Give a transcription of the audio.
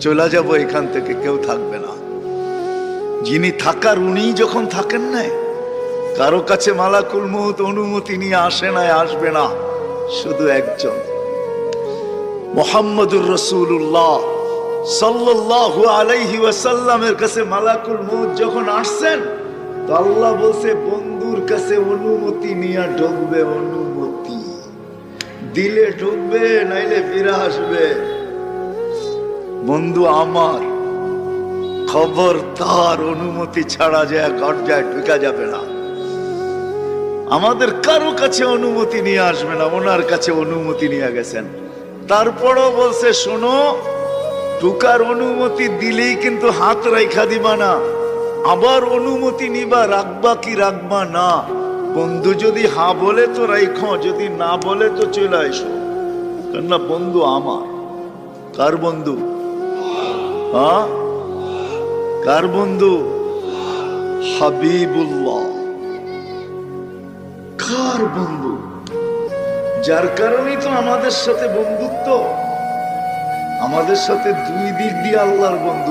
চলে যাব এখান থেকে, কেউ থাকবে না। যিনি থাকার উনিই যখন থাকেন নাই, কারো কাছে মালাকুল মউত অনুমতি নিয়ে আসে নাই, আসবে না। শুধু একজন মুহাম্মদুর রাসূলুল্লাহ সাল্লাল্লাহু আলাইহি ওয়াসাল্লামের কাছে মালাকুল মউত যখন আসছেন, তো আল্লাহ বলছে বন্ধুর কাছে অনুমতি নিয়ে ঢুকবে, অনুমতি দিলে ঢুকবে, নাইলে ফিরে আসবে। বন্ধু আমার, খবর তার অনুমতি ছাড়া যায় গর্জায় ঢুকা যাবে না। আমাদের কারো কাছে অনুমতি নিয়ে আসবে না, ওনার কাছে অনুমতি নিয়ে গেছেন। তারপরও বলছে শোনো, ঢুকার অনুমতি দিলেই কিন্তু হাত রাইখা দিবা না, আবার অনুমতি নিবা, রাখবা কি রাখবা না। বন্ধু যদি হ্যাঁ বলে তো রাইখো, যদি না বলে তো চলে এসো। কেননা বন্ধু আমার। কার বন্ধু? হ্যাঁ, কার বন্ধু? হাবিবুল্লাহ। কার বন্ধু? যার কারণেই তো আমাদের সাথে বন্ধুত্ব। আমাদের সাথে দুই দিক দিয়ে আল্লাহর বন্ধু।